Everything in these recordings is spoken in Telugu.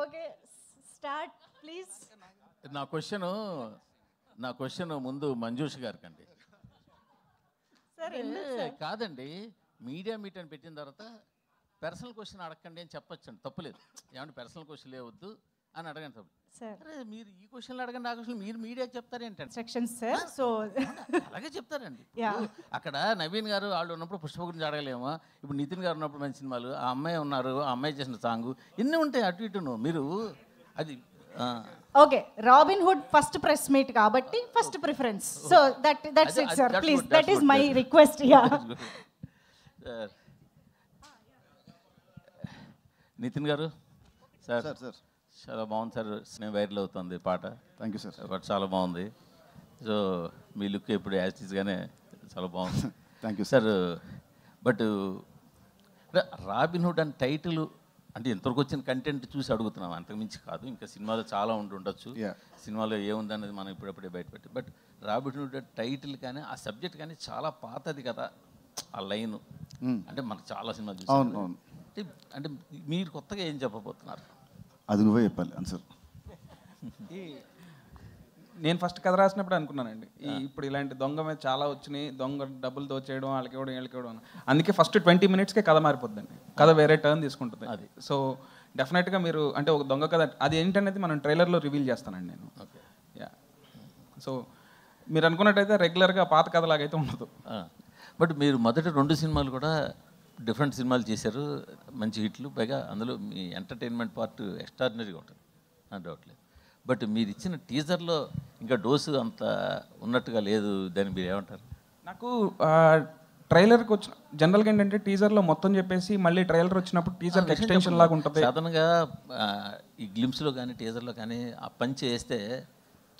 Okay, start please. నా క్వశ్చన్ ముందు మంజుష్ గారికి అండి. సార్ కాదండి, మీడియా మీట్ అని పెట్టిన తర్వాత పర్సనల్ క్వశ్చన్ అడగండి అని చెప్పొచ్చండి, తప్పులేదు. ఏమంటే పర్సనల్ క్వశ్చన్ లేవద్దు అని అడగండి తప్పు. సార్ అరే మీరు ఈ క్వశ్చన్లు అడగండి, ఆ క్వశ్చన్ మీరు మీడియాకి చెప్తారేంటండి? Instructions sir. సో అలాగే చెప్తారండి. Yeah. అక్కడ నవీన్ గారు వాళ్ళు ఉన్నప్పుడు పుష్ప గురించి అడగలేమో, ఇప్పుడు నితిన్ గారు ఉన్నప్పుడు మంచి సినిమాలు, ఆ అమ్మాయి ఉన్నారు, ఆ అమ్మాయి చేసిన సాంగ్ ఎన్ని ఉంటాయి అటు ఇటును. మీరు అది okay, Robin Hood first press meet కాబట్టి first preference. So that's it sir, please. That is my request. Yeah Nithin garu sir. Sir sir చాలా బాగుంది సార్, స్నేహ వైరల్ అవుతుంది పాట. Thank you sir. పాట చాలా బాగుంది. సో మీ లుక్ ఇప్పుడు యాస్టీస్గానే చాలా బాగుంది. Thank you sir. But robin hood అని టైటిల్ అంటే ఇంతవరకు వచ్చిన కంటెంట్ చూసి అడుగుతున్నాం, అంతకుమించి కాదు. ఇంకా సినిమాలో చాలా ఉండొచ్చు, సినిమాలో ఏముంది అనేది మనం ఇప్పుడప్పుడే బయటపెట్టి. బట్ రాబిన్ హుడ్ టైటిల్ కానీ ఆ సబ్జెక్ట్ కానీ చాలా పాతది కదా, ఆ లైన్ అంటే మనకు చాలా సినిమాలు చూసాం. అంటే మీరు కొత్తగా ఏం చెప్పబోతున్నారు? అది నువ్వే చెప్పాలి ఆన్సర్. నేను ఫస్ట్ కథ రాసినప్పుడు అనుకున్నానండి, ఇప్పుడు ఇలాంటి దొంగ మీద చాలా వచ్చినాయి, దొంగ డబ్బులు దోచేయడం, వాళ్ళకి ఇవ్వడం, వీళ్ళకి ఇవ్వడం. అందుకే ఫస్ట్ 20 minutesకే కథ మారిపోద్దండి, కథ వేరే టర్న్ తీసుకుంటుంది. అది సో డెఫినెట్గా మీరు అంటే ఒక దొంగ కథ అది ఏంటనేది మనం ట్రైలర్లో రివీల్ చేస్తానండి నేను. యా, సో మీరు అనుకున్నట్టయితే రెగ్యులర్గా పాత కథలాగైతే ఉండదు. బట్ మీరు మొదటి 2 సినిమాలు కూడా డిఫరెంట్ సినిమాలు చేశారు, మంచి హిట్లు. పైగా అందులో మీ ఎంటర్టైన్మెంట్ పార్ట్ ఎక్స్ట్రాడినరీగా ఉంటుంది, నా డౌట్లేదు. బట్ మీరు ఇచ్చిన టీజర్లో ఇంకా డోసు అంత ఉన్నట్టుగా లేదు, దాన్ని మీరు ఏమంటారు? నాకు ట్రైలర్కి వచ్చిన జనరల్గా ఏంటంటే టీజర్లో మొత్తం చెప్పేసి మళ్ళీ ట్రైలర్ వచ్చినప్పుడు టీజర్ ఎక్స్టెన్షన్ లాగా ఉంటుంది. సాధారణంగా ఈ గ్లిమ్స్లో కానీ టీజర్లో కానీ ఆ పంచి వేస్తే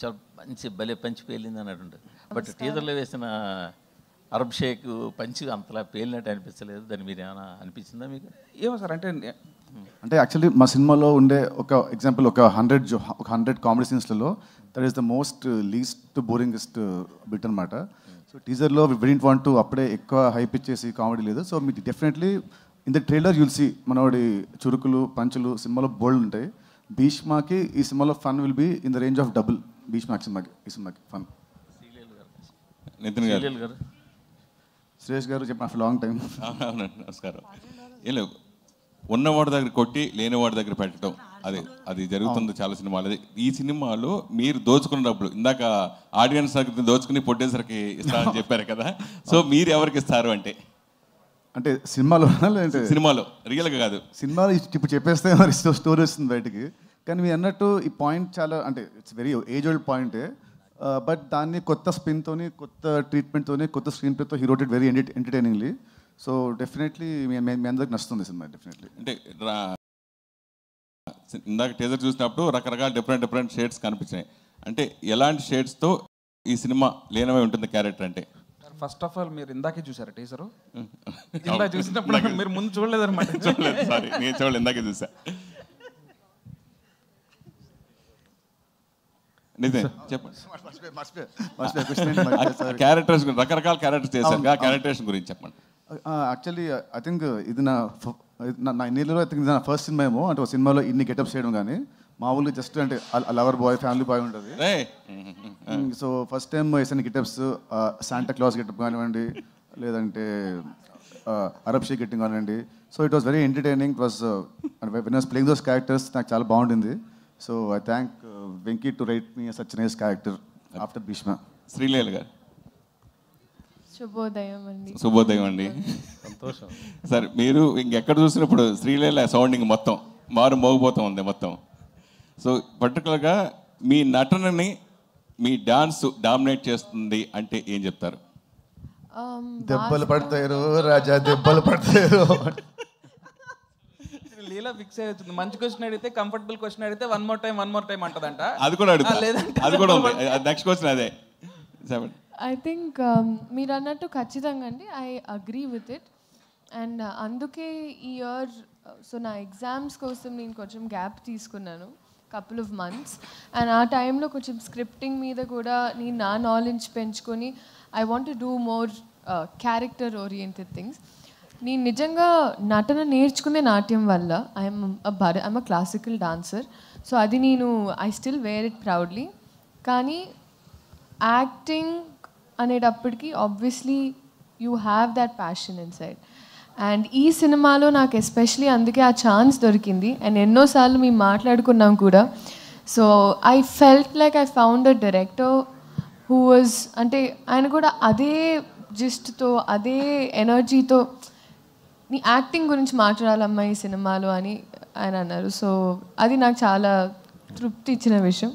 చాలా మంచి భలే పంచి పేలింది అన్నట్టు ఉంటుంది. బట్ టీజర్లో వేసిన అరబ్ షేక్ పంచి అంతలా పేలినట్టు అనిపించలేదు, దాన్ని మీరు ఏమైనా అనిపించిందా మీకు? ఏమో సార్, అంటే యాక్చువల్లీ మా సినిమాలో ఉండే ఒక ఎగ్జాంపుల్ ఒక 100 కామెడీ సీన్స్లలో that is the most least boringest bit అనమాట. సో టీజర్లో వి డిడ్ంట్ వాంట్ టు అప్పుడే ఎక్కువ హైప్ ఇచ్చేసి కామెడీ లేదు. సో మీకు definitely in the trailer you'll see మనోడి చురుకులు పంచులు సినిమాలో బోల్డ్ ఉంటాయి. భీష్మాకి ఈ సినిమాలో fun will be in the range of double భీష్మాకి ఈ సినిమాకి ఫన్. నితిన్ గారు, సురేష్ గారు చెప్పిన ఆఫ్టర్ లాంగ్ టైం. అవునండి, నమస్కారం. ఏం లేవు, ఉన్నవాడి దగ్గర కొట్టి లేనివాడి దగ్గర పెట్టడం, అది జరుగుతుంది చాలా సినిమాలు. అది ఈ సినిమాలో మీరు దోచుకున్న డబ్బులు ఇందాక ఆడియన్స్ దగ్గర దోచుకుని ప్రొడ్యూసర్కి ఇస్తారని చెప్పారు కదా, సో మీరు ఎవరికి ఇస్తారు అంటే సినిమాలో సినిమాలో రియల్గా కాదు, సినిమాలో ఇప్పుడు చెప్పేస్తే మరి స్టోరీ వస్తుంది బయటికి. కానీ మీరు అన్నట్టు ఈ పాయింట్ చాలా అంటే ఇట్స్ వెరీ ఏజ్ ఓల్డ్ పాయింటే. బట్ దాన్ని కొత్త స్పిన్తోని, కొత్త ట్రీట్మెంట్తోని, కొత్త స్క్రీన్ ప్లేతో he wrote it very entertainingly. So definitely మీ అందరికి నచ్చుతుంది సినిమా డెఫినెట్లీ. అంటే ఇందాక టీజర్ చూసినప్పుడు రకరకాల డిఫరెంట్ షేడ్స్ కనిపించినాయి. అంటే ఎలాంటి షేడ్స్తో ఈ సినిమా లీనమై ఉంటుంది క్యారెక్టర్ అంటే? ఫస్ట్ ఆఫ్ ఆల్ మీరు ఇందాకే చూసారా టీజరు? ఇందాక చూసినప్పుడు మీరు ముందు చూడలేదు అనమాట. చూడలేదు, సారీ, నేను చూడలేదు, ఇందాకే చూసా. క్యారెక్టర్స్ రకరకాల క్యారెక్టర్స్ చేశారు, క్యారెక్టరేషన్ గురించి చెప్పండి. యాక్చువల్లీ ఐ థింక్ ఇది నా ఇన్నిలో ఐ థింక్ ఇది నా ఫస్ట్ సినిమా ఏమో. అంటే ఒక సినిమాలో ఇన్ని గెటప్స్ చేయడం కానీ మామూలుగా జస్ట్ అంటే లవర్ బాయ్, ఫ్యామిలీ బాయ్ ఉంటుంది. సో ఫస్ట్ టైం వేసిన గెటప్స్ శాంటా క్లాస్ గెటప్ కానివ్వండి, లేదంటే అరబ్ షేక్ గెట్టింగ్ కానివ్వండి. So it was very entertaining. It was when I was playing those characters నాకు చాలా బాగుండింది. So I thank Venky to write me such nice character after Bheeshma. Sreeleela గారు. శుభోదయం అండి. సంతోషం సార్. మీరు ఇంకెక్కడ చూసినప్పుడు శ్రీలీల సౌండింగ్ మొత్తం మోగిపోతూ ఉంది మొత్తం. సో పర్టికులర్గా మీ నటనని మీ డాన్స్ డామినేట్ చేస్తుంది అంటే ఏం చెప్తారు? దెబ్బలు పడతారు రాజా, దెబ్బలు పడతారు. లీలా ఫిక్స్ అవుతుంది. మంచి క్వశ్చన్ అడిగితే, కంఫర్టబుల్ క్వశ్చన్ అడిగితే వన్ మోర్ టైం అంటదంట. అది కూడా అడుగుతా, అది కూడా ఉంది. నెక్స్ట్ క్వశ్చన్ అదే. ఐ థింక్ మీరు అన్నట్టు ఖచ్చితంగా అండి, I agree with it. And అందుకే ఈ ఇయర్ సో నా ఎగ్జామ్స్ కోసం నేను కొంచెం గ్యాప్ తీసుకున్నాను, couple of months. అండ్ ఆ టైంలో కొంచెం స్క్రిప్టింగ్ మీద కూడా నేను నా నాలెడ్జ్ పెంచుకొని I want to do more character oriented things. నేను నిజంగా నటన నేర్చుకునే నాట్యం వల్ల I'm a classical dancer. So అది నేను I still wear it proudly. కానీ యాక్టింగ్ అనేటప్పటికీ obviously you have that passion inside. And ఈ సినిమాలో నాకు ఎస్పెషలీ అందుకే ఆ ఛాన్స్ దొరికింది. అండ్ ఎన్నోసార్లు మేము మాట్లాడుకున్నాం కూడా. So I felt like I found a director who was, అంటే ఆయన కూడా అదే జిస్ట్తో అదే ఎనర్జీతో నీ యాక్టింగ్ గురించి మాట్లాడాలమ్మా ఈ సినిమాలో అని ఆయన అన్నారు. సో అది నాకు చాలా తృప్తి ఇచ్చిన విషయం.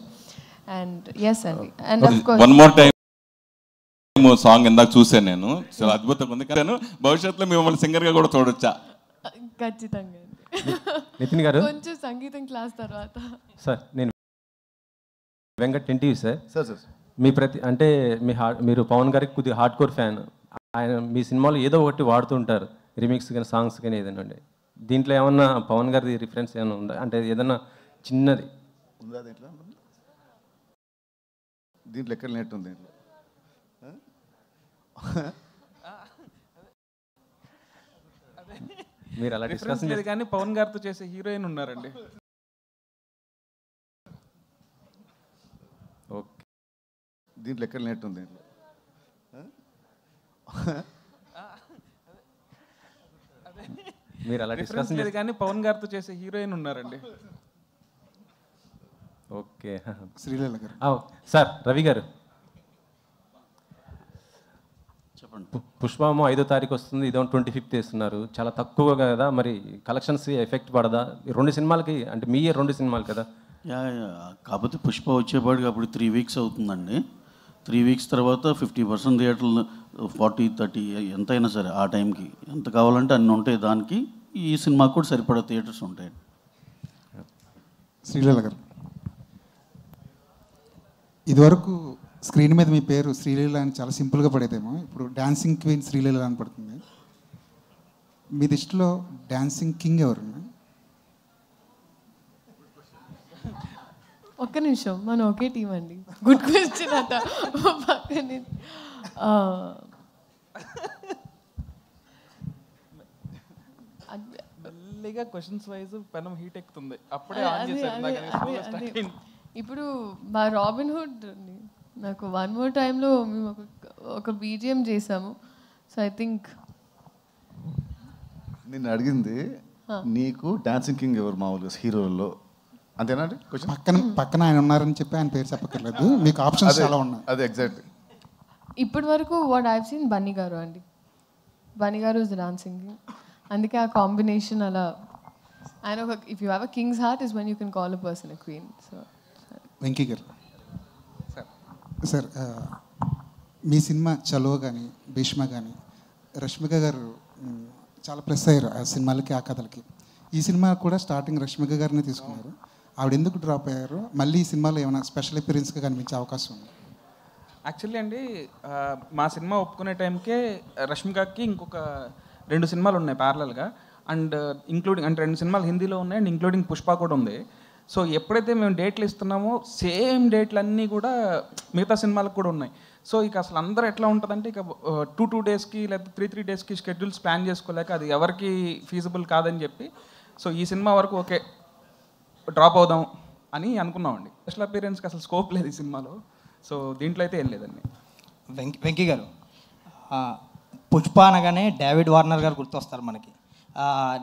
అండ్ ఎస్ అండి. And of course one more time song ఇందాక చూసాను నేను, చాలా అద్భుతంగా ఉంది. కానీ భవిష్యత్తులో మిమ్మల్ని సింగర్గా కూడా చూడొచ్చా? ఖచ్చితంగా నితిన్ గారు కొంచెం సంగీతం క్లాస్ తర్వాత. సార్ నేను Venkat NTV sir. Sir sir మీ అంటే మీరు పవన్ గారికి కొద్దిగా హార్డ్ కోర్ ఫ్యాన్. ఆయన మీ సినిమాలో ఏదో ఒకటి వాడుతుంటారు, రీమిక్స్ కానీ సాంగ్స్ కానీ ఏదైనా ఉండే. దీంట్లో ఏమన్నా పవన్ గారి రిఫరెన్స్ ఏమైనా ఉందా? అంటే ఏదన్నా చిన్నది ఉందా దీంట్లో? దీంట్లో ఎక్కడ నెట్ ఉంది దీంట్లో? మీరు అలా డిస్కస్ లేదు కానీ పవన్ గారితో చేసే హీరోయిన్ ఉన్నారండి. ఓకే, దీంట్లో ఎక్కడ నెట్ ఉంది దీంట్లో? మీరు అలా డిస్కస్ లేదు కానీ పవన్ గారితో చేసే హీరోయిన్ ఉన్నారండి. ఓకే శ్రీలీల గారు. సార్ రవి గారు చెప్పండి. పుష్పము 5వ తారీఖు వస్తుంది, ఇదో 25th వేస్తున్నారు. చాలా తక్కువ కదా, మరి కలెక్షన్స్ ఎఫెక్ట్ పడదా? 2 సినిమాలకి అంటే మీ 2 సినిమాలు కదా. కాకపోతే పుష్ప వచ్చేపాటికి అప్పుడు 3 weeks అవుతుందండి. 3 weeks తర్వాత 50% థియేటర్లు 40-30 ఎంతైనా సరే ఆ టైంకి ఎంత కావాలంటే అన్నీ ఉంటాయి. దానికి ఈ సినిమాకి కూడా సరిపడా థియేటర్స్ ఉంటాయి. శ్రీలీల గారు, ఇదివరకు స్క్రీన్ మీద మీ పేరు శ్రీలీల అని చాలా సింపుల్గా పడేదేమో, ఇప్పుడు డాన్సింగ్ క్వీన్ శ్రీలీల అని పడుతుంది. మీ దృష్టిలో డాన్సింగ్ కింగ్ ఎవరు? ఒక్క నిమిషం, మనం ఒకే టీం అండి. గుడ్ క్వశ్చన్ అట. పక్కనే మెల్లిగా క్వశ్చన్స్ వైజ్ పెనం హీట్ ఎక్కుతుంది. అప్పుడే ఆన్ చేశారు. ఇప్పుడు మా రాబిన్ హుడ్ నాకు వన్ మోర్ టైంలో మేము ఒక బీజిఎం చేసాము. సో ఐ థింక్ నిన్ను అడిగింది నీకు డాన్సింగ్ కింగ్ ఎవరు మామూలుగా హీరోల్లో, అంతేనా? పక్కన ఆయన ఉన్నారని చెప్పి ఆయన పేరు చెప్పక్కర్లేదు, మీకు ఆప్షన్స్ చాలా ఉన్నాయి. అదే ఎగ్జాక్ట్. ఇప్పటి వరకు వాట్ ఐవ్ సీన్ బన్నీ గారు అండి. బన్నీ గారు ఇస్ డాన్సింగ్, అందుకే ఆ కాంబినేషన్ అలా. ఆయన ఒక if you have a king's heart is when you can call a person a queen. So Venky గారు సార్, మీ సినిమా చలో కానీ భీష్మ కానీ రష్మిక గారు చాలా ప్లస్ అయ్యారు ఆ సినిమాలకి, ఆ కథలకి. ఈ సినిమా కూడా స్టార్టింగ్ రష్మిక గారిని తీసుకున్నారు. ఆవిడ ఎందుకు డ్రాప్ అయ్యారు? మళ్ళీ ఈ సినిమాలో ఏమైనా స్పెషల్ అపియరెన్స్గా కనిపించే అవకాశం ఉంది? యాక్చువల్లీ అండి, మా సినిమా ఒప్పుకునే టైంకే రష్మికకి ఇంకొక 2 సినిమాలు ఉన్నాయి ప్యారలల్గా. అండ్ ఇంక్లూడింగ్ అంటే 2 సినిమాలు హిందీలో ఉన్నాయి అండ్ ఇంక్లూడింగ్ పుష్ప కూడా ఉంది. సో ఎప్పుడైతే మేము డేట్లు ఇస్తున్నామో సేమ్ డేట్లు అన్నీ కూడా మిగతా సినిమాలకు కూడా ఉన్నాయి. సో ఇక అసలు అందరూ ఎట్లా ఉంటుందంటే ఇక 2 daysకి లేదా 3 daysకి షెడ్యూల్స్ ప్లాన్ చేసుకోలేక అది ఎవరికి ఫీజిబుల్ కాదని చెప్పి సో ఈ సినిమా వరకు ఓకే డ్రాప్ అవుదాం అని అనుకున్నామండి. స్పెషల్ అపియరెన్స్కి అసలు స్కోప్ లేదు ఈ సినిమాలో. సో దీంట్లో అయితే ఏం లేదండి. వెంకీ గారు, పుష్ప అనగానే డేవిడ్ వార్నర్ గారు గుర్తొస్తారు మనకి.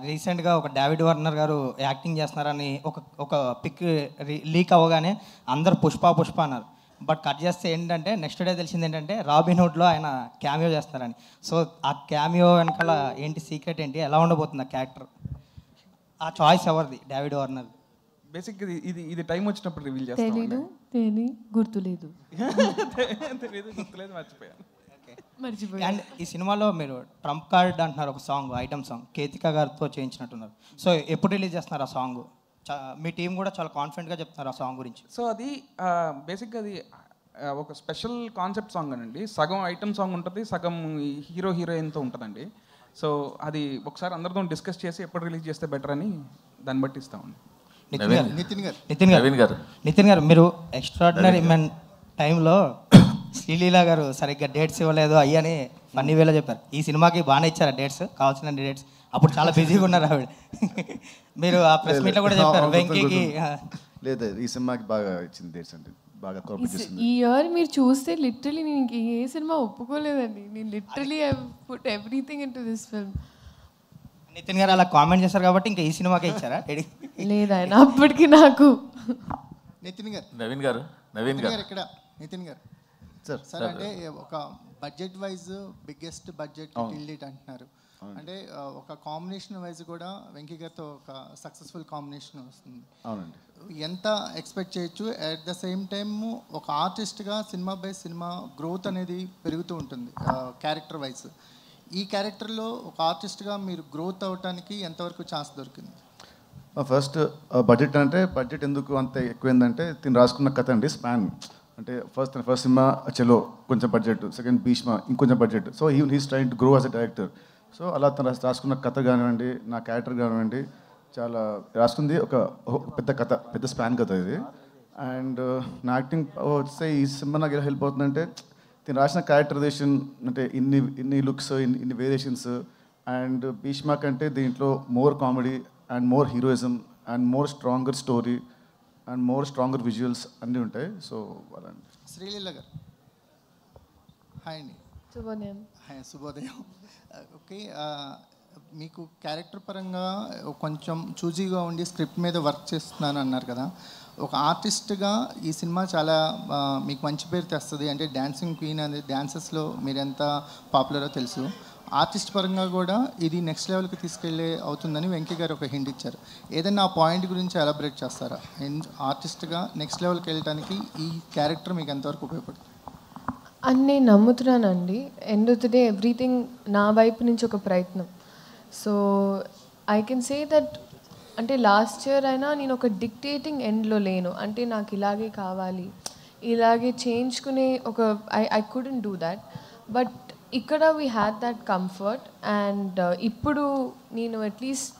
రీసెంట్గా ఒక డేవిడ్ వార్నర్ గారు యాక్టింగ్ చేస్తున్నారని ఒక పిక్ లీక్ అవ్వగానే అందరు పుష్ప అన్నారు. బట్ కట్ చేస్తే ఏంటంటే నెక్స్ట్ డే తెలిసింది ఏంటంటే రాబిన్ హుడ్లో ఆయన క్యామియో చేస్తారని. సో ఆ క్యామియో వెనకాల ఏంటి సీక్రెట్ ఏంటి, ఎలా ఉండబోతుంది ఆ క్యారెక్టర్? ఆ చాయిస్ ఎవరిది? David Warner. బేసిక్ ఇది టైం వచ్చినప్పుడు రివీల్ చేస్తాం. గుర్తులేదు, మర్చిపోయాను. అండ్ ఈ సినిమాలో మీరు ట్రంప్ కార్డ్ అంటున్నారు, ఒక సాంగ్ ఐటమ్ సాంగ్ కేతిక గారితో చేయించినట్టున్నారు. సో ఎప్పుడు రిలీజ్ చేస్తున్నారు ఆ సాంగ్? మీ టీం కూడా చాలా కాన్ఫిడెంట్గా చెప్తున్నారు ఆ సాంగ్ గురించి. సో అది బేసిక్గా అది ఒక స్పెషల్ కాన్సెప్ట్ సాంగ్ అనండి. సగం ఐటమ్ సాంగ్ ఉంటుంది, సగం హీరో హీరోయిన్తో ఉంటుందండి. సో అది ఒకసారి అందరితో డిస్కస్ చేసి ఎప్పుడు రిలీజ్ చేస్తే బెటర్ అని దాన్ని బట్టి ఇస్తామండి. నితిన్ గారు మీరు ఎక్స్ట్రాడినరీ మెన్ టైంలో శ్రీలీల గారు సరిగ్గా డేట్స్ ఇవ్వలేదు అయ్యని ఫన్నీ వేలో చెప్పారు. ఈ సినిమాకి బాగానే ఇచ్చారా డేట్స్, కావాల్సిన డేట్స్? అప్పుడు చాలా బిజీగా ఉన్నారు ఆవిడ. మీరు ఆ ప్రెస్ మీట్లో కూడా చెప్పారు వెంకీకి. లేదు, ఈ సినిమాకి బాగా ఇచ్చింది డేట్స్ అండి, బాగా కోఆపరేట్ చేసింది. ఈ ఇయర్ మీరు చూస్తే లిటరలీ నేను ఏ సినిమా ఒప్పుకోలేదండి. నేను literally I put everything into this film. Nitin గారు అలా కామెంట్ చేశారు కాబట్టి ఇంకా ఈ సినిమాకే ఇచ్చారా? లేదు ఆయన అప్పటికి నాకు. నితిన్ గారు, నవీన్ గారు ఇక్కడ నితిన్ గారు సార్, అంటే ఒక budget wise biggest budget till date అంటున్నారు. అంటే ఒక కాంబినేషన్ వైజ్ కూడా వెంకీ గారితో ఒక సక్సెస్ఫుల్ కాంబినేషన్ వస్తుంది. అవునండి. ఎంత ఎక్స్పెక్ట్ చేయొచ్చు? అట్ ద సేమ్ టైమ్ ఒక ఆర్టిస్ట్గా సినిమా బై సినిమా గ్రోత్ అనేది పెరుగుతూ ఉంటుంది క్యారెక్టర్ వైజ్. ఈ క్యారెక్టర్లో ఒక ఆర్టిస్ట్గా మీరు గ్రోత్ అవడానికి ఎంతవరకు ఛాన్స్ దొరికింది? ఫస్ట్ బడ్జెట్ అంటే బడ్జెట్ ఎందుకు అంత ఎక్కువైందంటే తిని రాసుకున్న కథ అండి, స్పాన్. అంటే ఫస్ట్ సినిమా చలో కొంచెం బడ్జెట్, సెకండ్ భీష్మ ఇంకొంచెం budget. So he's trying to grow as a director. So అలా తను రాసుకున్న కథ కానివ్వండి, నా క్యారెక్టర్ కానివ్వండి, చాలా రాసుకుంది ఒక పెద్ద కథ, పెద్ద స్పాన్ కథ ఇది. అండ్ నా యాక్టింగ్ వస్తే ఈ సినిమా నాకు ఎలా హెల్ప్ అవుతుందంటే తిని రాసిన క్యారెక్టరైజేషన్, అంటే ఇన్ని లుక్స్, ఇన్ని వేరియేషన్స్. అండ్ భీష్మ కంటే దీంట్లో more comedy and more heroism and more stronger story and more stronger visuals అన్నీ ఉంటాయి. సో అలాంటి. శ్రీలీల గారు హాయ్ అండి. శుభోదయం. హాయ్, శుభోదయం. ఓకే, మీకు క్యారెక్టర్ పరంగా కొంచెం చూజీగా ఉండి స్క్రిప్ట్ మీద వర్క్ చేస్తున్నాను అన్నారు కదా. ఒక ఆర్టిస్ట్గా ఈ సినిమా చాలా మీకు మంచి పేరు తెస్తుంది. అంటే డ్యాన్సింగ్ క్వీన్ అనేది డ్యాన్సెస్లో మీరు ఎంత పాపులరో తెలుసు. ఆర్టిస్ట్ పరంగా కూడా ఇది నెక్స్ట్ లెవెల్కి తీసుకెళ్ళే అవుతుందని వెంకీ గారు ఒక హింట్ ఇచ్చారు. ఏదైనా ఆ పాయింట్ గురించి ఎలాబరేట్ చేస్తారా? ఆర్టిస్ట్గా నెక్స్ట్ లెవెల్కి వెళ్ళడానికి ఈ క్యారెక్టర్ మీకు ఎంతవరకు ఉపయోగపడుతుంది అని నేను నమ్ముతున్నానండి. End of the day everything నా వైపు నుంచి ఒక ప్రయత్నం. So I can say that అంటే లాస్ట్ ఇయర్ అయినా నేను ఒక డిక్టేటింగ్ ఎండ్లో లేను. అంటే నాకు ఇలాగే కావాలి, ఇలాగే చేయించుకునే ఒక I couldn't do that. But ఇక్కడ we had that comfort. And ఇప్పుడు నేను అట్లీస్ట్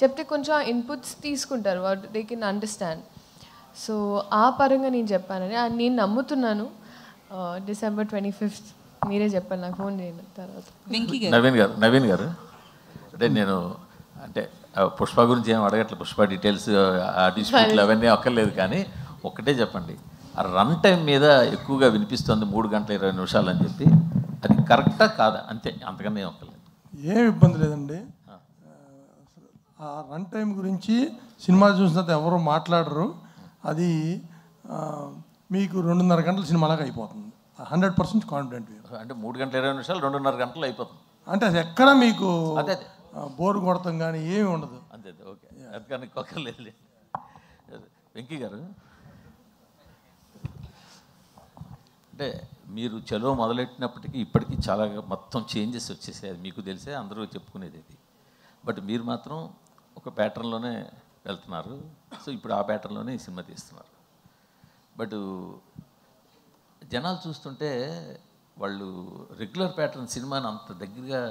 చెప్తే కొంచెం ఇన్పుట్స్ తీసుకుంటారు, what they can understand. So ఆ పరంగా నేను చెప్పానని నేను నమ్ముతున్నాను. December 25th మీరే చెప్పాలి, నాకు ఫోన్ చేయండి తర్వాత. నవీన్ గారు అంటే నేను అంటే పుష్ప గురించి ఏం అడగట్లేదు, పుష్ప డీటెయిల్స్ ఆ డిస్ప్యూట్లు అవన్నీ అక్కర్లేదు. కానీ ఒక్కటే చెప్పండి, ఆ రన్ టైం మీద ఎక్కువగా వినిపిస్తుంది 3 గంటల 20 నిమిషాలు అని చెప్పి, అది కరెక్టా కాదా? అంతే, అంతకన్నా ఏం అక్కర్లేదు. ఏం ఇబ్బంది లేదండి. ఆ రన్ టైం గురించి సినిమా చూసిన తర్వాత ఎవరు మాట్లాడరు. అది మీకు 2.5 గంటల సినిమాలాగా అయిపోతుంది. 100% కాన్ఫిడెంట్. అంటే 3 గంటల 20 నిమిషాలు 2.5 గంటలు అయిపోతుంది. అంటే అది ఎక్కడ మీకు అదే బోర్ కొడతాం కానీ ఏమి ఉండదు. అంతే, ఓకే, అది కానీ ఒక్కర్లేదు. వెంకీ గారు అంటే మీరు చలో మొదలెట్టినప్పటికీ ఇప్పటికీ చాలా మొత్తం చేంజెస్ వచ్చేసాయి, అది మీకు తెలిసే, అందరూ చెప్పుకునేది ఇది. బట్ మీరు మాత్రం ఒక ప్యాటర్న్లోనే వెళ్తున్నారు. సో ఇప్పుడు ఆ ప్యాటర్న్లోనే ఈ సినిమా తీస్తున్నారు. బట్ జనాలు చూస్తుంటే వాళ్ళు రెగ్యులర్ ప్యాటర్న్ సినిమాని అంత దగ్గరగా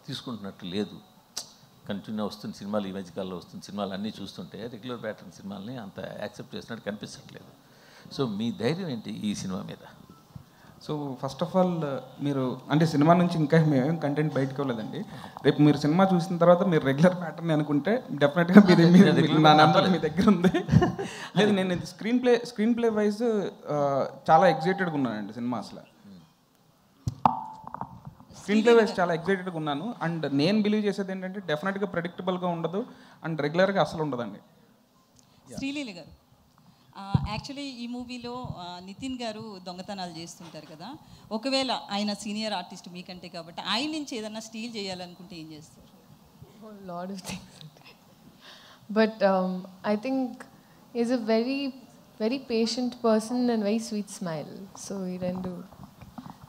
తీసుకుంటున్నట్టు లేదు. కంటిన్యూ వస్తున్న సినిమాలు, ఈ మధ్యకాలంలో వస్తున్న సినిమాలు అన్నీ చూస్తుంటే రెగ్యులర్ ప్యాటర్న్ సినిమాలని అంత యాక్సెప్ట్ చేసినట్టు కనిపించట్లేదు. సో మీ ధైర్యం ఏంటి ఈ సినిమా మీద? సో ఫస్ట్ ఆఫ్ ఆల్ మీరు అంటే సినిమా నుంచి ఇంకా మేమేం కంటెంట్ బయటకు వెళ్ళలేదండి. రేపు మీరు సినిమా చూసిన తర్వాత మీరు రెగ్యులర్ ప్యాటర్న్ అనుకుంటే డెఫినెట్గా మీరు నా నెంబర్ మీ దగ్గర ఉంది. లేదు, నేను స్క్రీన్ ప్లే వైజ్ చాలా ఎగ్జైటెడ్గా ఉన్నానండి సినిమా. అసలు స్క్రీన్ ప్లే వైజ్ చాలా ఎగ్జైటెడ్గా ఉన్నాను. అండ్ నేను బిలీవ్ చేసేది ఏంటంటే డెఫినెట్గా ప్రెడిక్టబుల్గా ఉండదు అండ్ రెగ్యులర్గా అసలు ఉండదండి. శ్రీలీల గారు, యాక్చువల్లీ ఈ మూవీలో నితిన్ గారు దొంగతనాలు చేస్తుంటారు కదా. ఒకవేళ ఆయన సీనియర్ ఆర్టిస్ట్ మీకంటే కాబట్టి ఆయన నుంచి ఏదన్నా స్టీల్ చేయాలనుకుంటే ఏం చేస్తారు? Lot of things. But I think is a very very patient person and very sweet smile. So ఈ రెండు.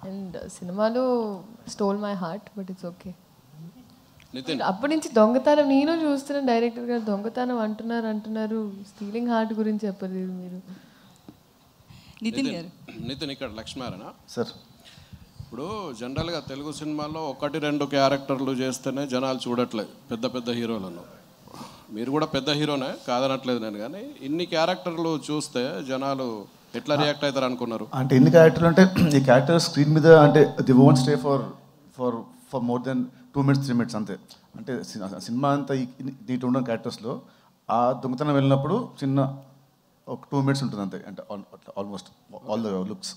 అండ్ సినిమాలో stole my heart, but it's okay. అప్పటి నుంచి దొంగతనం నేను చూస్తున్నాను. డైరెక్టర్ గారు దొంగతనం అంటున్నారు, స్టీలింగ్ హార్ట్ గురించి చెప్పలేదు మీరు. నితిన్ ఇక్కడ లక్ష్మారాయణ సార్. ఇప్పుడు జనరల్గా తెలుగు సినిమాల్లో 1-2 క్యారెక్టర్లు చేస్తేనే జనాలు చూడట్లేదు, పెద్ద పెద్ద హీరోలను. మీరు కూడా పెద్ద హీరోనే కాదనట్లేదు నేను, కానీ ఇన్ని క్యారెక్టర్లు చూస్తే జనాలు ఎట్లా రియాక్ట్ అవుతారు అనుకున్నారు? అంటే ఎన్ని క్యారెక్టర్లు అంటే ఈ క్యారెక్టర్ స్క్రీన్ మీద అంటే the won't stay for more than 2 minutes 3 minutes అంతే. అంటే సినిమా అంతా దీంట్లో ఉన్న క్యారెక్టర్స్లో ఆ దొంగతనం వెళ్ళినప్పుడు చిన్న ఒక 2 minutes ఉంటుంది అంతే. అంటే ఆల్మోస్ట్ ఆల్ ద లుక్స్.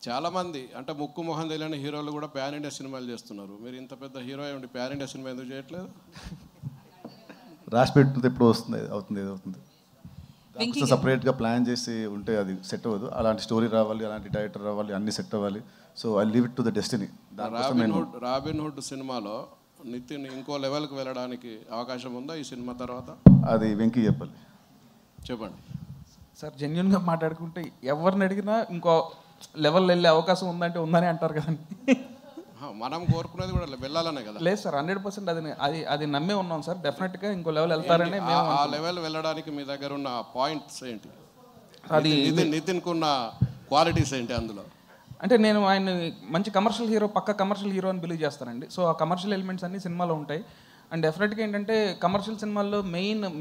చాలామంది అంటే ముక్కు మొహం తెలియని హీరోలు కూడా ప్యాన్ ఇండియా సినిమాలు చేస్తున్నారు. మీరు ఇంత పెద్ద హీరో ఉండి ప్యాన్ ఇండియా సినిమా ఎందుకు చేయట్లేదు? రాసి పెట్టుకుంటే ఎప్పుడు వస్తుంది అవుతుంది. సపరేట్గా ప్లాన్ చేసి ఉంటే అది సెట్ అవ్వదు. అలాంటి స్టోరీ రావాలి, అలాంటి డైరెక్టర్ రావాలి, అన్ని సెట్ అవ్వాలి. So I leave it to the destiny. Robin hood సినిమాలో నితిన్ ఇంకో లెవెల్కి వెళ్ళడానికి అవకాశం ఉందా ఈ సినిమా తర్వాత? అది వెంకీ చెప్పండి సార్. జెన్యున్గా మాట్లాడుకుంటే ఎవరిని అడిగినా ఇంకో లెవెల్ వెళ్ళే అవకాశం ఉందంటే ఉందని అంటారు కదండి. మనం కోరుకునేది కూడా వెళ్ళాలనే కదా. లేదు సార్, 100% అది నమ్మే ఉన్నాం సార్. డెఫినెట్గా ఇంకో లెవెల్ వెళ్తారని మేము. ఆ లెవెల్ వెళ్ళడానికి మీ దగ్గర ఉన్న పాయింట్స్ ఏంటి? అది నితిన్కు ఉన్న క్వాలిటీస్ ఏంటి అందులో? అంటే నేను ఆయన మంచి కమర్షియల్ హీరో, పక్క కమర్షియల్ హీరో అని బిలీవ్ చేస్తానండి. సో ఆ కమర్షియల్ ఎలిమెంట్స్ అన్ని సినిమాలో ఉంటాయి. అండ్ డెఫినెట్గా ఏంటంటే కమర్షియల్ సినిమాల్లో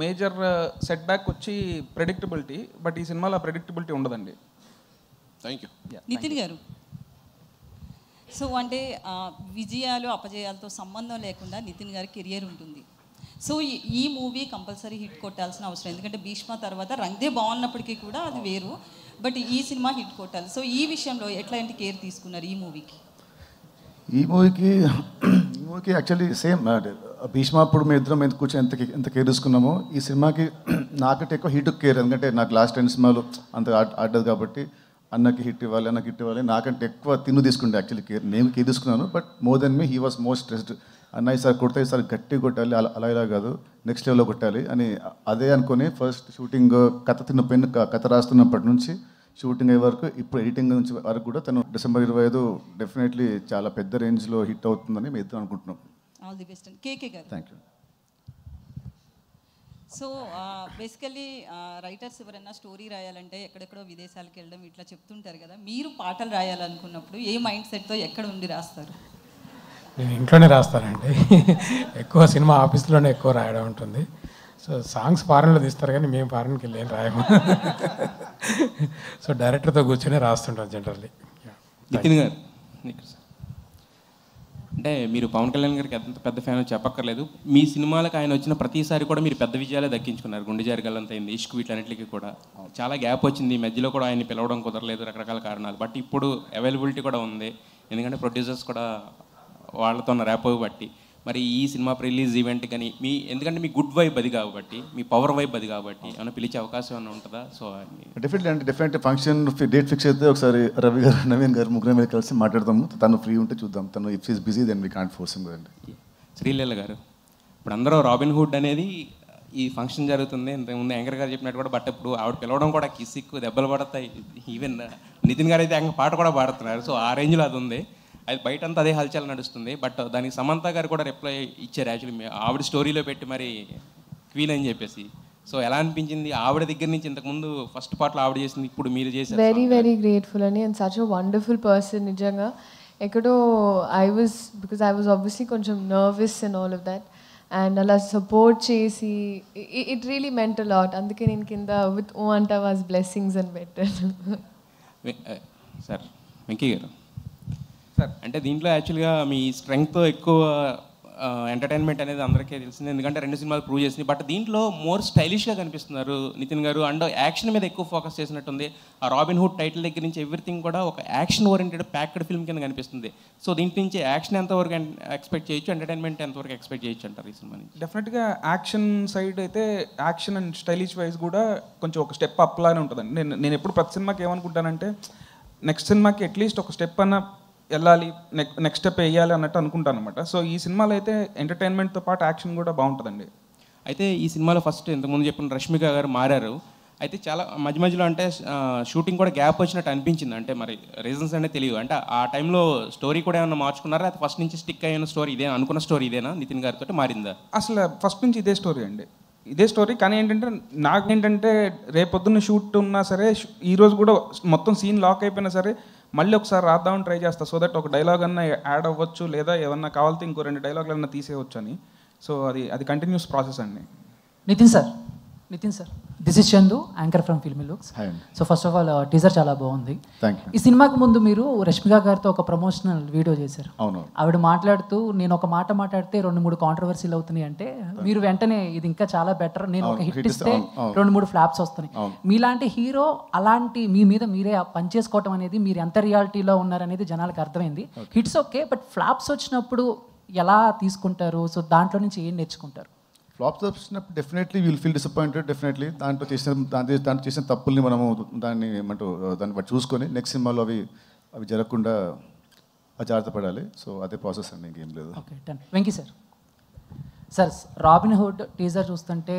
మేజర్ సెట్ బ్యాక్ వచ్చి ప్రెడిక్టబిలిటీ. బట్ ఈ సినిమాలో ప్రెడిక్టబిలిటీ ఉండదండి. Thank you. నితిన్ గారు, సో అంటే విజయాలు అపజయాలతో సంబంధం లేకుండా నితిన్ గారి కెరియర్ ఉంటుంది. సో ఈ మూవీ కంపల్సరీ హిట్ కొట్టాల్సిన అవసరం, ఎందుకంటే భీష్మ తర్వాత రంగ్దే బాగున్నప్పటికీ కూడా అది వేరు. బట్ ఈ సినిమా హిట్ కొట్టాలి. సో ఈ విషయంలో ఎట్లాంటి కేర్ తీసుకున్నారు ఈ మూవీకి? ఈ మూవీకి యాక్చువల్లీ సేమ్ భీష్మ అప్పుడు మేము ఇద్దరం ఎంత కూర్చొని ఎంత కేర్ తీసుకున్నామో ఈ సినిమాకి నాకంటే ఎక్కువ హిట్ కేర్. ఎందుకంటే నాకు లాస్ట్ 10 సినిమాలు అంత ఆడదు కాబట్టి అన్నకి హిట్ ఇవ్వాలి నాకంటే ఎక్కువ తిన్ను తీసుకుంటే యాక్చువల్లీ కేర్. నేను కేర్ తీసుకున్నాను. But more than me he was most stressed. అన్న ఈసారి కొడితే ఈసారి గట్టి కొట్టాలి, అలా ఇలా కాదు నెక్స్ట్ లెవెల్లో కొట్టాలి అని అదే అనుకుని ఫస్ట్ షూటింగ్ కథ తిన్న పెన్ను కథ రాస్తున్నప్పటి నుంచి షూటింగ్ అయ్యే వరకు ఇప్పుడు ఎడిటింగ్ నుంచి వరకు కూడా తను December 25 డెఫినెట్లీ చాలా పెద్ద రేంజ్లో హిట్ అవుతుందని మేము ఇద్దరు అనుకుంటున్నాం. All the best. KK garu, thank you. So basically writers ఎవరైనా స్టోరీ రాయాలంటే ఎక్కడెక్కడో విదేశాలకు వెళ్ళడం ఇట్లా చెప్తుంటారు కదా. మీరు పాటలు రాయాలనుకున్నప్పుడు ఏ మైండ్ సెట్తో ఎక్కడ ఉండి రాస్తారు? నేను ఇంట్లోనే రాస్తానండి. ఎక్కువ సినిమా ఆఫీస్లోనే ఎక్కువ రాయడం ఉంటుంది. సో సాంగ్స్ ఫారెన్లో తీస్తారు కానీ మేము ఫారెన్కి వెళ్ళి ఏం రాయము. సో డైరెక్టర్తో కూర్చొని రాస్తుంటాం జనరల్లీ. నితిన్ గారు, అంటే మీరు పవన్ కళ్యాణ్ గారికి ఎంత పెద్ద ఫ్యాన్ చెప్పక్కర్లేదు. మీ సినిమాలకు ఆయన వచ్చిన ప్రతిసారి కూడా మీరు పెద్ద విజయాలే దక్కించుకున్నారు. గుండె జారిగల్లంత అయింది, ఇష్క్, వీటన్నిటికీ కూడా చాలా గ్యాప్ వచ్చింది. ఈ మధ్యలో కూడా ఆయన్ని పిలవడం కుదరలేదు, రకరకాల కారణాలు. బట్ ఇప్పుడు అవైలబిలిటీ కూడా ఉంది, ఎందుకంటే ప్రొడ్యూసర్స్ కూడా వాళ్ళతో ర్యాప్ బట్టి. మరి ఈ సినిమా రిలీజ్ ఈవెంట్ కానీ ఎందుకంటే మీ గుడ్ వైబ్ అది కాబట్టి, మీ పవర్ వైబ్ అది కాబట్టి ఏమైనా పిలిచే అవకాశం ఏమైనా ఉంటుందా? So definitely function date fix అయితే ఒకసారి రవి గారు, నవీన్ గారు ముగ్గురు మీద కలిసి మాట్లాడదాము. తను ఫ్రీ ఉంటే చూద్దాం. తను if is busy then we can't force him కదండి. శ్రీలీల గారు, ఇప్పుడు అందరూ రాబిన్ హుడ్ అనేది ఈ ఫంక్షన్ జరుగుతుంది, ఇంతకుముందు యాంకర్ గారు చెప్పినట్టు కూడా. బట్ ఇప్పుడు ఆవిడ పిలవడం కూడా కిసిక్కు దెబ్బలు పడతాయి. ఈవెన్ నితిన్ గారు అయితే పాట కూడా పాడుతున్నారు. సో ఆ రేంజ్లో అది ఉంది. అది బయటంతా అదే హల్చల్ నడుస్తుంది. బట్ దానికి సమంత గారు కూడా రిప్లై ఇచ్చారు యాక్చువల్లీ, ఆవిడ స్టోరీలో పెట్టి మరి క్వీన్ అని చెప్పేసి. సో ఎలా అనిపించింది ఆవిడ దగ్గర నుంచి? ఇంతకుముందు ఫస్ట్ పార్ట్లో ఆవిడ చేసింది, ఇప్పుడు మీరు చేశారు. వెరీ గ్రేట్ఫుల్ అని. And such a wonderful person. నిజంగా ఎక్కడో బికాజ్ ఐ వాజ్ ఆబ్వియస్లీ కొంచెం nervous and all of that. And అలా సపోర్ట్ చేసి it really meant a lot. అందుకే నేను కింద విత్ ఓ అంటా వాజ్ బ్లెస్సింగ్స్ అని పెట్టాను. సార్ వెంకీ గారు, అంటే దీంట్లో యాక్చువల్గా మీ స్ట్రెంగ్త్తో ఎక్కువ ఎంటర్టైన్మెంట్ అనేది అందరికీ తెలిసింది, ఎందుకంటే 2 సినిమాలు ప్రూవ్ చేసింది. బట్ దీంట్లో మోర్ స్టైలిష్గా కనిపిస్తున్నారు నితిన్ గారు. అండ్ యాక్షన్ మీద ఎక్కువ ఫోకస్ చేసినట్టుంది. ఆ రాబిన్ హుడ్ టైటిల్ దగ్గర నుంచి ఎవ్రీథింగ్ కూడా ఒక యాక్షన్ ఓరియంటెడ్ ప్యాక్డ్ ఫిల్మ్ కింద కనిపిస్తుంది. సో దీంట్లో నుంచి యాక్షన్ ఎంతవరకు ఎక్స్పెక్ట్ చేయొచ్చు, ఎంటర్టైన్మెంట్ ఎంతవరకు ఎక్స్పెక్ట్ చేయొచ్చు అంటారు ఈ సినిమా నుంచి? డెఫినెట్గా యాక్షన్ సైడ్ అయితే యాక్షన్ అండ్ స్టైలిష్ వైజ్ కూడా కొంచెం ఒక స్టెప్ అప్ లానే ఉంటుందండి. నేను ఎప్పుడు ప్రతి సినిమాకి ఏమనుకుంటానంటే నెక్స్ట్ సినిమాకి అట్లీస్ట్ ఒక స్టెప్ అన్న వెళ్ళాలి, నెక్స్ట్ స్టెప్ వేయాలి అన్నట్టు అనుకుంటాను అనమాట. సో ఈ సినిమాలో అయితే ఎంటర్టైన్మెంట్తో పాటు యాక్షన్ కూడా బాగుంటుందండి. అయితే ఈ సినిమాలో ఫస్ట్ ఇంతకుముందు చెప్పిన రష్మిక గారు మారారు. అయితే చాలా మధ్యలో అంటే షూటింగ్ కూడా గ్యాప్ వచ్చినట్టు అనిపించింది. అంటే మరి రీజన్స్ అనేది తెలియదు. అంటే ఆ టైంలో స్టోరీ కూడా ఏమైనా మార్చుకున్నారా? అది ఫస్ట్ నుంచి స్టిక్ అయిన స్టోరీ ఇదే అనుకున్న స్టోరీ ఇదేనా నితిన్ గారితో మారిందా? అసలు ఫస్ట్ నుంచి ఇదే స్టోరీ అండి, ఇదే స్టోరీ. కానీ నాకేంటంటే రేపొద్దున్న షూట్ ఉన్నా సరే, ఈరోజు కూడా మొత్తం సీన్ లాక్ అయిపోయినా సరే మళ్ళీ ఒకసారి రాద్దామని ట్రై చేస్తా. సో దట్ ఒక డైలాగ్ అన్నా యాడ్ అవ్వచ్చు, లేదా ఏమన్నా కావాలితే ఇంకో 2 డైలాగులు అన్నా తీసేయవచ్చు అని. సో అది కంటిన్యూస్ ప్రాసెస్ అండి. Nitin sir, Nitin sir, this is Chandu, anchor from Filmy Looks. So first of all teaser చాలా బాగుంది. ఈ సినిమాకి ముందు మీరు రష్మిక గారితో ఒక ప్రమోషనల్ వీడియో చేశారు. అవును. ఆవిడ మాట్లాడుతూ నేను ఒక మాట మాట్లాడితే 2-3 కాంట్రవర్సీలు అవుతున్నాయి అంటే మీరు వెంటనే ఇది ఇంకా చాలా బెటర్, నేను ఒక హిట్ ఇస్తే 2-3 ఫ్లాప్స్ వస్తున్నాయి. మీలాంటి హీరో అలాంటి మీ మీద మీరే పనిచేసుకోవటం అనేది మీరు ఎంత రియాలిటీలో ఉన్నారనేది జనాలకు అర్థమైంది. హిట్స్ ఓకే, బట్ ఫ్లాప్స్ వచ్చినప్పుడు ఎలా తీసుకుంటారు? సో దాంట్లో నుంచి ఏం నేర్చుకుంటారు? ఫ్లాప్స్ వచ్చినప్పుడు definitely will feel disappointed. Definitely దాంట్లో చేసిన తప్పుల్ని మనము దాన్ని బట్టి చూసుకొని నెక్స్ట్ సినిమాలో అవి జరగకుండా జాగ్రత్త పడాలి. సో అదే ప్రాసెస్ అండి, ఇంకేం లేదు. Okay, done. Venky sir, sir robin hood teaser చూస్తుంటే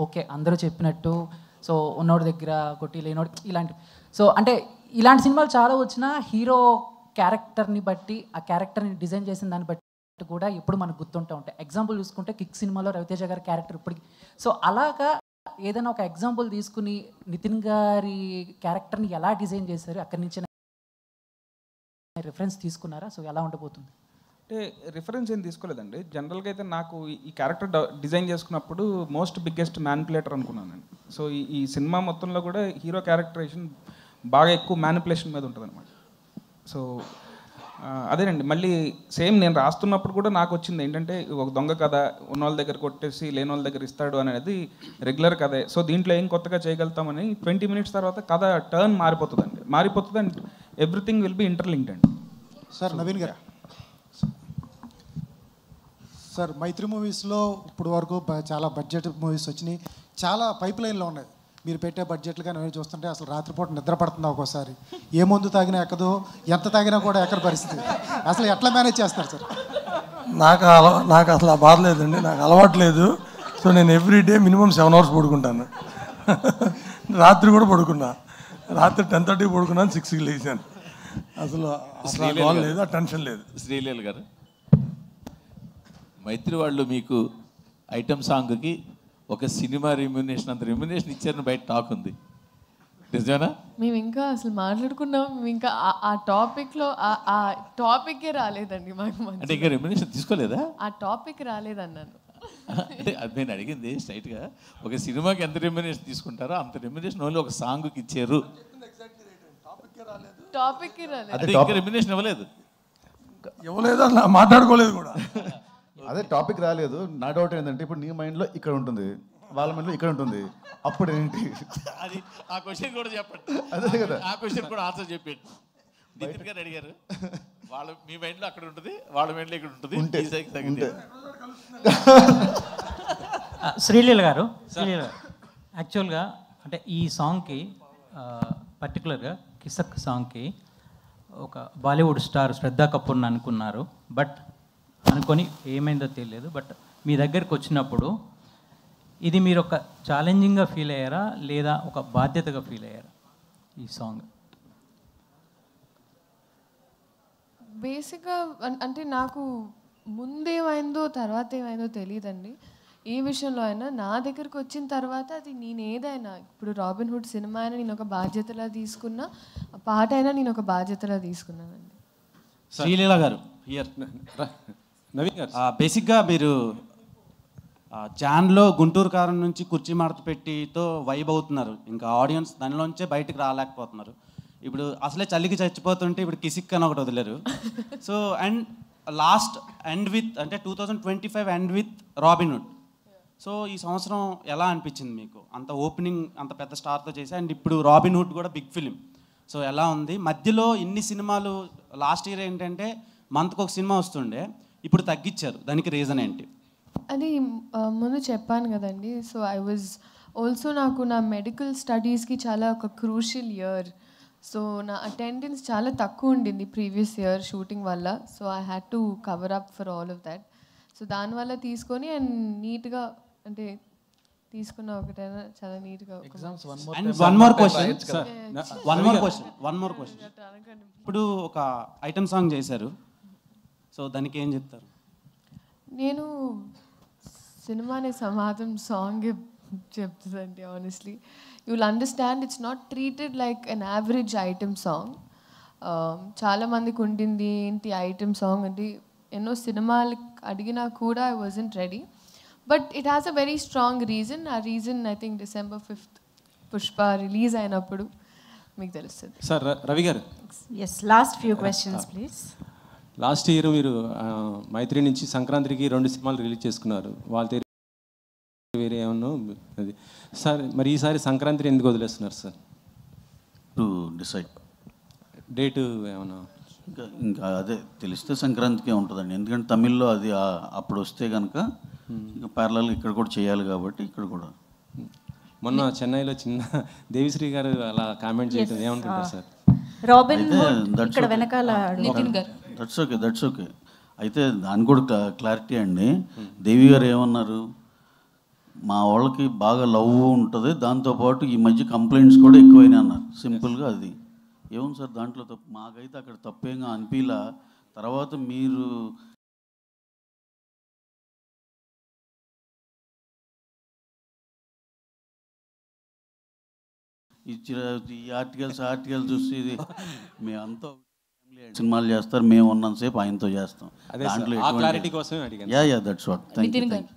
ఓకే అందరూ చెప్పినట్టు, సో ఉన్నోడి దగ్గర కొట్టి లేనోడి ఇలాంటి, సో అంటే ఇలాంటి సినిమాలు చాలా వచ్చినా హీరో క్యారెక్టర్ని బట్టి ఆ క్యారెక్టర్ని డిజైన్ చేసిన దాన్ని బట్టి కూడా ఎప్పుడు మనకు గుర్తుంటూ ఉంటాయి. ఎగ్జాంపుల్ చూసుకుంటే కిక్ సినిమాలో రవితేజ గారి క్యారెక్టర్ ఇప్పటికి, సో అలాగా ఏదైనా ఒక ఎగ్జాంపుల్ తీసుకుని నితిన్ గారి క్యారెక్టర్ని ఎలా డిజైన్ చేశారు, అక్కడి నుంచి రిఫరెన్స్ తీసుకున్నారా? సో ఎలా ఉండబోతుంది? అంటే రిఫరెన్స్ ఏం తీసుకోలేదండి. జనరల్గా అయితే నాకు ఈ క్యారెక్టర్ డిజైన్ చేసుకున్నప్పుడు మోస్ట్ బిగ్గెస్ట్ మ్యానిపులేటర్ అనుకున్నానండి. సో ఈ సినిమా మొత్తంలో కూడా హీరో క్యారెక్టరైజేషన్ బాగా ఎక్కువ మ్యానిపులేషన్ మీద ఉంటుంది అనమాట. సో అదేనండి, మళ్ళీ సేమ్ నేను రాస్తున్నప్పుడు కూడా నాకు వచ్చింది ఏంటంటే ఒక దొంగ కథ, ఉన్నోళ్ళ దగ్గర కొట్టేసి లేని వాళ్ళ దగ్గర ఇస్తాడు అనేది రెగ్యులర్ కథే. సో దీంట్లో ఏం కొత్తగా చేయగలుగుతామని 20 minutes తర్వాత కథ టర్న్ మారిపోతుంది and everything will be interlinked అండి. సార్ నవీన్ గారు, సార్ మైత్రి మూవీస్లో ఇప్పుడు వరకు చాలా బడ్జెట్ మూవీస్ వచ్చినాయి, చాలా పైప్ లైన్లో ఉన్నాయి. మీరు పెట్టే బడ్జెట్లు కానీ అవి చూస్తుంటే అసలు రాత్రిపూట నిద్ర పడుతుంది ఒక్కోసారి. ఏ మందు తాగినా ఎక్కదు, ఎంత తాగినా కూడా ఎక్కడ పరిస్థితి. అసలు ఎట్లా మేనేజ్ చేస్తారు సార్? నాకు అసలు ఆ బాధ లేదండి, నాకు అలవాటు లేదు. సో నేను ఎవ్రీడే మినిమం 7 hours పడుకుంటాను. రాత్రి కూడా పడుకున్నా, రాత్రి 10:30 పడుకున్నాను, 6కి లేచాను. అసలు లేదు, ఆ టెన్షన్ లేదు. శ్రీలీల గారు, మైత్రి వాళ్ళు మీకు ఐటమ్ సాంగ్కి ఒక సినిమా రెమ్యునేషన్ అంత రెమ్యునేషన్ ఇచ్చారని బయట టాక్ ఉంది, నిజమేనా? మేము ఇంకా అసలు మాట్లాడుకున్నాం, మేము ఇంకా ఆ టాపిక్లో ఆ టాపిక్కే రాలేదండి మాకు. అంటే ఇంకా రెమ్యునేషన్ తీసుకోలేదా? ఆ టాపిక్ రాలేదన్నాను. అంటే అది నేను అడిగింది స్ట్రైట్గా, ఒక సినిమాకి ఎంత రెమ్యునేషన్ తీసుకుంటారో అంత రెమ్యునేషన్ ఓన్లీ ఒక సాంగ్కి ఇచ్చారు. టాపిక్కి రాలేదు, అంటే ఇంకా రెమ్యునేషన్ ఇవ్వలేదు అలా మాట్లాడుకోలేదు కూడా. అదే టాపిక్ రాలేదు. నా డౌట్ ఏంటంటే ఇప్పుడు నీ మైండ్లో ఇక్కడ ఉంటుంది, వాళ్ళ మైండ్లో ఇక్కడ ఉంటుంది, అప్పుడు ఏంటి? అది ఆ క్వశ్చన్ కూడా చెప్పండి. అదే కదా, ఆ క్వశ్చన్ కూడా ఆన్సర్ చెప్పండి. నితిన్ గారు అడిగారు, మీ మైండ్లో అక్కడ ఉంటుంది, వాళ్ళ మైండ్లో ఇక్కడ ఉంటుంది. శ్రీలీల గారు, యాక్చువల్గా అంటే ఈ సాంగ్కి పర్టికులర్గా కిసక్ సాంగ్కి ఒక బాలీవుడ్ స్టార్ శ్రద్ధా కపూర్ని అనుకున్నారు. బట్ అనుకొని ఏమైందో తెలియదు. బట్ మీ దగ్గరికి వచ్చినప్పుడు ఇది మీరు ఒక ఛాలెంజింగ్గా ఫీల్ అయ్యారా లేదా ఒక బాధ్యతగా ఫీల్ అయ్యారా ఈ సాంగ్? బేసిక్గా అంటే నాకు ముందేమైందో తర్వాత ఏమైందో తెలియదండి. ఏ విషయంలో అయినా నా దగ్గరకు వచ్చిన తర్వాత అది నేను ఏదైనా, ఇప్పుడు రాబిన్ హుడ్ సినిమా అయినా నేను ఒక బాధ్యతలా తీసుకున్నా, పాట అయినా నేను ఒక బాధ్యతలా తీసుకున్నానండి. శ్రీలీల గారు హియర్. నవీన్ గారు, బేసిక్గా మీరు జాన్లో గుంటూరు కారం నుంచి కుర్చీ మడత పెట్టితో వైబ్ అవుతున్నారు, ఇంకా ఆడియన్స్ దానిలోంచే బయటకు రాలేకపోతున్నారు. ఇప్పుడు అసలే చలికి చచ్చిపోతుంటే ఇప్పుడు కిసిక్ అని ఒకటి వదిలేరు. So and last end with అంటే 2025 end with Robin Hood. So ఈ సంవత్సరం ఎలా అనిపించింది మీకు? అంత ఓపెనింగ్ అంత పెద్ద స్టార్తో చేసి, అండ్ ఇప్పుడు రాబిన్ హుడ్ కూడా బిగ్ ఫిలిం. సో ఎలా ఉంది? మధ్యలో ఇన్ని సినిమాలు, లాస్ట్ ఇయర్ ఏంటంటే మంత్కి ఒక సినిమా వస్తుండే, ఇప్పుడు తగ్గించారు, దానికి రీజన్ ఏంటి? అది ముందు చెప్పాను కదండి. సో ఐ వాజ్ ఆల్సో, నాకు నా మెడికల్ స్టడీస్కి చాలా ఒక క్రూషియల్ ఇయర్. సో నా అటెండెన్స్ చాలా తక్కువ ఉండింది ప్రీవియస్ ఇయర్ షూటింగ్ వల్ల. So I had to cover up for all of that. So దానివల్ల తీసుకొని అండ్ నీట్గా అంటే తీసుకున్న ఒకటైనా చాలా నీట్గా. One more question. ఇప్పుడు ఒక ఐటమ్ సాంగ్ చేశారు, సో దానికి ఏం చెప్తారు? నేను సినిమానే సమాధం సాంగ్ చెప్తుందండి. Honestly you will understand it's not treated like an average item song. చాలామందికి ఉండింది ఏంటి ఐటమ్ సాంగ్ అంటే, ఎన్నో సినిమాలు అడిగినా కూడా I wasn't ready. But it has a very strong reason. ఆ reason I think December 5th Pushpa release అయినప్పుడు మీకు తెలుస్తుంది. Sir Ravi garu, yes, last few questions please. Last year మీరు మైత్రి నుంచి సంక్రాంతికి 2 సినిమాలు రిలీజ్ చేసుకున్నారు. వాళ్ళ వేరే ఏమన్నా అది సార్, మరి ఈసారి సంక్రాంతిని ఎందుకు వదిలేస్తున్నారు సార్? టు డిసైడ్ డేటు ఏమన్నా? ఇంకా అదే తెలిస్తే సంక్రాంతికే ఉంటుందండి. ఎందుకంటే తమిళ్లో అది అప్పుడు వస్తే కనుక ఇంకా ప్యారలల్ ఇక్కడ కూడా చేయాలి కాబట్టి ఇక్కడ కూడా. మొన్న చెన్నైలో చిన్న దేవిశ్రీ గారు అలా కామెంట్ చేయడం ఏమనుకుంటారు సార్? రాబిన్ ఇక్కడ వెనకాల దట్స్ ఓకే. అయితే దాని కూడా క్లారిటీ అండి. దేవి గారు ఏమన్నారు, మా వాళ్ళకి బాగా లవ్ ఉంటుంది, దాంతోపాటు ఈ మధ్య కంప్లైంట్స్ కూడా ఎక్కువైనా అన్నారు. సింపుల్గా అది ఏముంది సార్ దాంట్లో తప్పు? మాకైతే అక్కడ తప్పేంగా అనిపిలా. తర్వాత మీరు ఇచ్చిన ఈ ఆర్టికల్స్ చూసి ఇది మేమంతా సినిమాలు చేస్తారు, మేము ఉన్నంతసేపు ఆయనతో చేస్తాం. దాంట్లో దట్స్ వాట్. నితిన్ గారు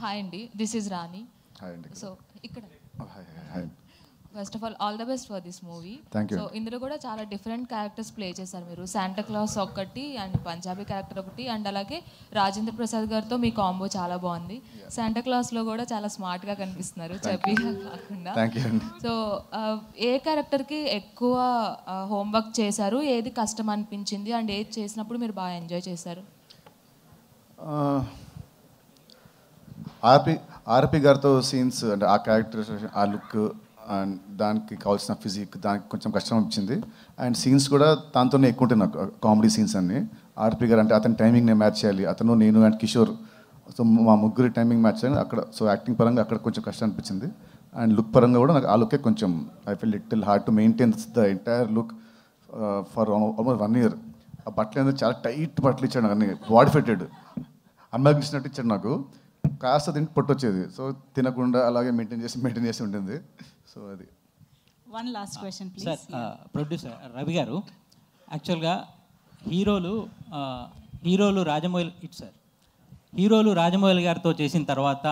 హాయ్ అండి, దిస్ ఈజ్ రాణి. సో ఇక్కడ first of all the best for this movie. So ఇందులో కూడా చాలా డిఫరెంట్ క్యారెక్టర్స్ ప్లే చేశారు మీరు. శాంటా క్లాస్ ఒకటి అండ్ పంజాబీ క్యారెక్టర్ ఒకటి, అండ్ అలాగే రాజేంద్ర ప్రసాద్ గారితో మీ కాంబో చాలా బాగుంది. శాంటా క్లాస్లో కూడా చాలా స్మార్ట్గా కనిపిస్తున్నారు, చెప్పిగా కాకుండా. సో ఏ క్యారెక్టర్కి ఎక్కువ హోంవర్క్ చేశారు, ఏది కష్టం అనిపించింది, అండ్ ఏది చేసినప్పుడు మీరు బాగా ఎంజాయ్ చేశారు? ఆర్పి గారితో సీన్స్ అంటే ఆ క్యారెక్టర్, ఆ లుక్ అండ్ దానికి కావాల్సిన ఫిజిక్, దానికి కొంచెం కష్టం అనిపించింది. అండ్ సీన్స్ కూడా దాంతోనే ఎక్కువ ఉంటాయి నాకు, కామెడీ సీన్స్ అన్ని. ఆర్పి గారు అంటే అతని టైమింగ్ నేను మ్యాచ్ చేయాలి, అతను నేను అండ్ కిషోర్, సో మా ముగ్గురి టైమింగ్ మ్యాచ్ చేయాలి అక్కడ. సో యాక్టింగ్ పరంగా అక్కడ కొంచెం కష్టం అనిపించింది. అండ్ లుక్ పరంగా కూడా నాకు ఆ లుకే కొంచెం I feel little hard to maintain the entire look for almost 1 year. ఆ బట్టలు అనేది చాలా టైట్ బట్టలు ఇచ్చాడు నాకు, అన్ని బాడీ ఫిట్టెడ్ అమ్మాయికి ఇచ్చినట్టు ఇచ్చాడు నాకు. కాస్త తింటే పొట్టు వచ్చేది, సో తినకుండా అలాగే మెయింటైన్ చేసి ఉంటుంది. సో అది one last question please. Sir producer Ravi గారు, యాక్చువల్గా హీరోలు రాజమౌళి గారితో చేసిన తర్వాత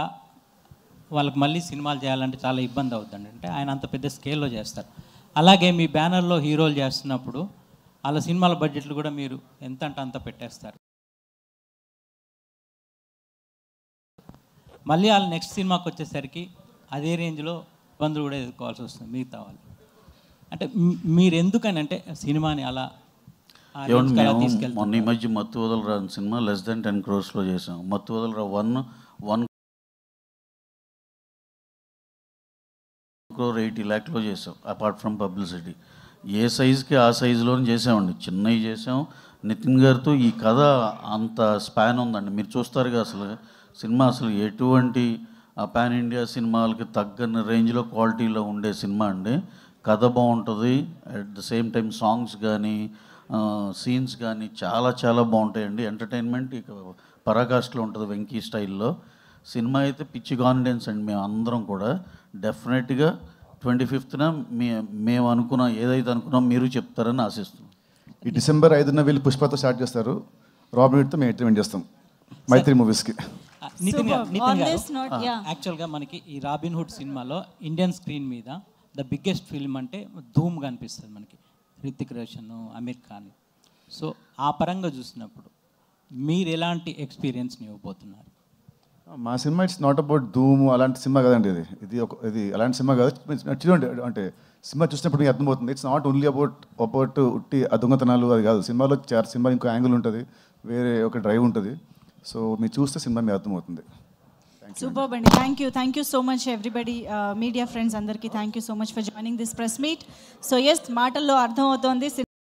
వాళ్ళకి మళ్ళీ సినిమాలు చేయాలంటే చాలా ఇబ్బంది అవుతుంది. అంటే ఆయన అంత పెద్ద స్కేల్లో చేస్తారు. అలాగే మీ బ్యానర్లో హీరోలు చేస్తున్నప్పుడు వాళ్ళ సినిమాల బడ్జెట్లు కూడా మీరు ఎంత అంటే అంత పెట్టేస్తారు. మళ్ళీ వాళ్ళు నెక్స్ట్ సినిమాకి వచ్చేసరికి అదే రేంజ్లో ఇబ్బందులు కూడా ఎదుర్కోవాల్సి వస్తుంది మిగతా వాళ్ళు. అంటే మీరు ఎందుకని అంటే సినిమాని అలా తీసుకెళ్తాం? మొన్న ఈ మధ్య మత్తు వదలరా సినిమా less than 10 crores చేసాం. మత్తు వదలరా 1 crore 80 lakhs చేసాం, అపార్ట్ ఫ్రమ్ పబ్లిసిటీ. ఏ సైజుకి ఆ సైజులోనే చేసామండి, చిన్నవి చేసాం. నితిన్ గారితో ఈ కథ అంత స్పాన్ ఉందండి, మీరు చూస్తారుగా. అసలు సినిమా అసలు ఎటువంటి పాన్ ఇండియా సినిమాలకి తగ్గని రేంజ్లో క్వాలిటీలో ఉండే సినిమా అండి. కథ బాగుంటుంది, at the same time songs కానీ సీన్స్ కానీ చాలా చాలా బాగుంటాయండి. ఎంటర్టైన్మెంట్ ఇక పరాకాష్ఠలో ఉంటుంది వెంకీ స్టైల్లో. సినిమా అయితే పిచ్చి కాన్ఫిడెన్స్ అండి. మేము అందరం కూడా డెఫినెట్గా 25th మేము ఏదైతే అనుకున్నాం మీరు చెప్తారని ఆశిస్తున్నాం. ఈ December 5న వీళ్ళు పుష్పతో స్టార్ట్ చేస్తారు, రాబిన్ హుడ్తో మేము ఎంట్రీ చేస్తాం మైత్రి మూవీస్కి. నితిన్ గారు, యాక్చువల్గా మనకి ఈ రాబిన్ హుడ్ సినిమాలో ఇండియన్ స్క్రీన్ మీద ద బిగ్గెస్ట్ ఫిల్మ్ అంటే ధూమ్గా అనిపిస్తుంది మనకి, హృతిక్ రోషన్, అమీర్ ఖాన్. సో ఆ పరంగా చూసినప్పుడు మీరు ఎలాంటి ఎక్స్పీరియన్స్ని ఇవ్వబోతున్నారు? మా సినిమా ఇట్స్ నాట్ అబౌట్ ధూమ్ అలాంటి సినిమా కదండి. ఇది అలాంటి సినిమా కాదు. చూడండి, అంటే సినిమా చూసినప్పుడు మీకు అర్థమవుతుంది. ఇట్స్ నాట్ ఓన్లీ అబౌట్ ఉట్టి దొంగతనాలు అది కాదు. సినిమాలో సినిమా ఇంకో యాంగిల్ ఉంటుంది, వేరే ఒక డ్రైవ్ ఉంటుంది. సో మీరు చూస్తే సినిమా మీకు అర్థమవుతుంది. సూపర్ అండి. Thank you so much everybody, media friends అందరికీ thank you so much for joining this press meet. So yes, మాటల్లో అర్థమవుతోంది.